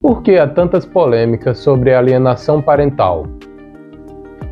Por que há tantas polêmicas sobre alienação parental?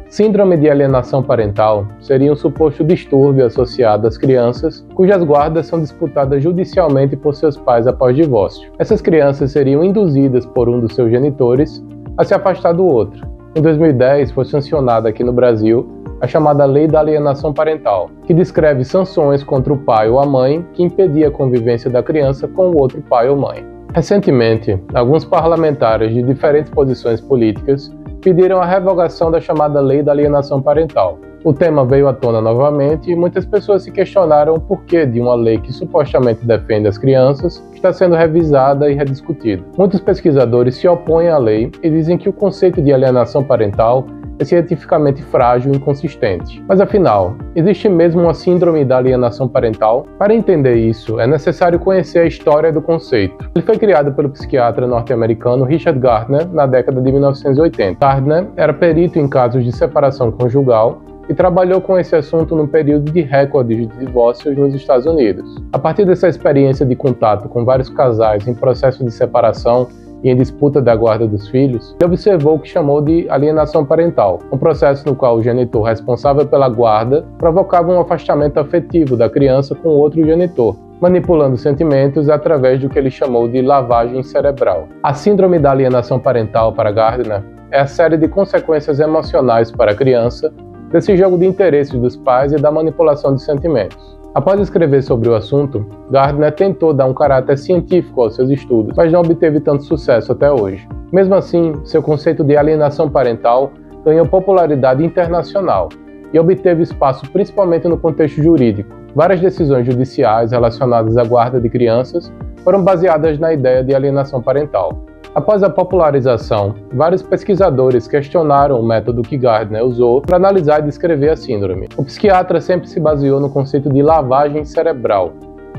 Síndrome de alienação parental seria um suposto distúrbio associado às crianças cujas guardas são disputadas judicialmente por seus pais após divórcio. Essas crianças seriam induzidas por um dos seus genitores a se afastar do outro. Em 2010, foi sancionada aqui no Brasil a chamada Lei da Alienação Parental, que descreve sanções contra o pai ou a mãe que impedia a convivência da criança com o outro pai ou mãe. Recentemente, alguns parlamentares de diferentes posições políticas pediram a revogação da chamada Lei da Alienação Parental. O tema veio à tona novamente e muitas pessoas se questionaram o porquê de uma lei que supostamente defende as crianças está sendo revisada e rediscutida. Muitos pesquisadores se opõem à lei e dizem que o conceito de alienação parental é cientificamente frágil e inconsistente. Mas afinal, existe mesmo uma síndrome da alienação parental? Para entender isso, é necessário conhecer a história do conceito. Ele foi criado pelo psiquiatra norte-americano Richard Gardner na década de 1980. Gardner era perito em casos de separação conjugal e trabalhou com esse assunto no período de recordes de divórcios nos Estados Unidos. A partir dessa experiência de contato com vários casais em processo de separação e em disputa da guarda dos filhos, ele observou o que chamou de alienação parental, um processo no qual o genitor responsável pela guarda provocava um afastamento afetivo da criança com outro genitor, manipulando sentimentos através do que ele chamou de lavagem cerebral. A síndrome da alienação parental para Gardner é a série de consequências emocionais para a criança desse jogo de interesses dos pais e da manipulação de sentimentos. Após escrever sobre o assunto, Gardner tentou dar um caráter científico aos seus estudos, mas não obteve tanto sucesso até hoje. Mesmo assim, seu conceito de alienação parental ganhou popularidade internacional e obteve espaço principalmente no contexto jurídico. Várias decisões judiciais relacionadas à guarda de crianças foram baseadas na ideia de alienação parental. Após a popularização, vários pesquisadores questionaram o método que Gardner usou para analisar e descrever a síndrome. O psiquiatra sempre se baseou no conceito de lavagem cerebral,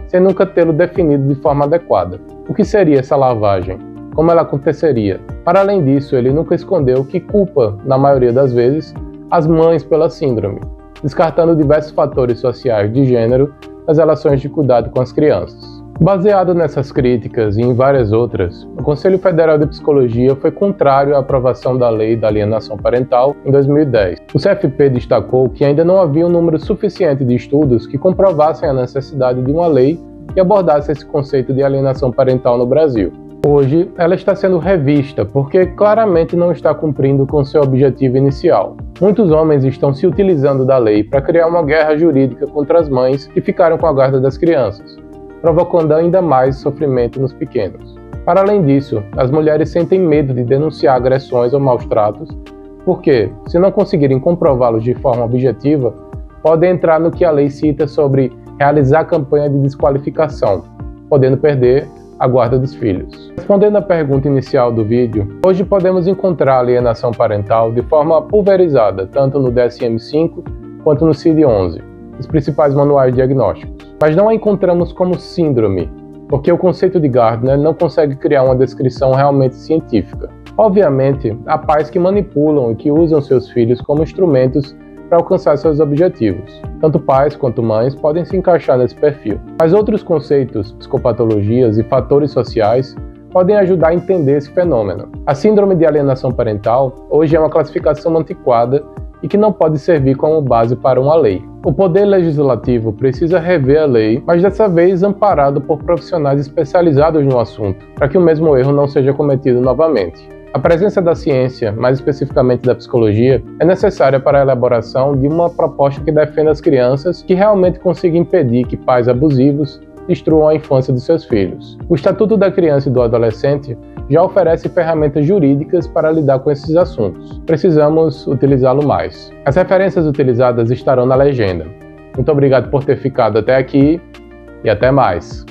sem nunca tê-lo definido de forma adequada. O que seria essa lavagem? Como ela aconteceria? Para além disso, ele nunca escondeu que culpa, na maioria das vezes, as mães pela síndrome, descartando diversos fatores sociais de gênero nas relações de cuidado com as crianças. Baseado nessas críticas e em várias outras, o Conselho Federal de Psicologia foi contrário à aprovação da Lei da Alienação Parental em 2010. O CFP destacou que ainda não havia um número suficiente de estudos que comprovassem a necessidade de uma lei que abordasse esse conceito de alienação parental no Brasil. Hoje, ela está sendo revista porque claramente não está cumprindo com seu objetivo inicial. Muitos homens estão se utilizando da lei para criar uma guerra jurídica contra as mães que ficaram com a guarda das crianças, provocando ainda mais sofrimento nos pequenos. Para além disso, as mulheres sentem medo de denunciar agressões ou maus-tratos, porque, se não conseguirem comprová-los de forma objetiva, podem entrar no que a lei cita sobre realizar campanha de desqualificação, podendo perder a guarda dos filhos. Respondendo à pergunta inicial do vídeo, hoje podemos encontrar alienação parental de forma pulverizada, tanto no DSM-5 quanto no CID-11, os principais manuais diagnósticos. Mas não a encontramos como síndrome, porque o conceito de Gardner não consegue criar uma descrição realmente científica. Obviamente, há pais que manipulam e que usam seus filhos como instrumentos para alcançar seus objetivos. Tanto pais quanto mães podem se encaixar nesse perfil. Mas outros conceitos, psicopatologias e fatores sociais podem ajudar a entender esse fenômeno. A síndrome de alienação parental hoje é uma classificação antiquada e que não pode servir como base para uma lei. O Poder Legislativo precisa rever a lei, mas dessa vez amparado por profissionais especializados no assunto, para que o mesmo erro não seja cometido novamente. A presença da ciência, mais especificamente da psicologia, é necessária para a elaboração de uma proposta que defenda as crianças, que realmente consiga impedir que pais abusivos destruam a infância de seus filhos. O Estatuto da Criança e do Adolescente já oferece ferramentas jurídicas para lidar com esses assuntos. Precisamos utilizá-lo mais. As referências utilizadas estarão na legenda. Muito obrigado por ter ficado até aqui e até mais.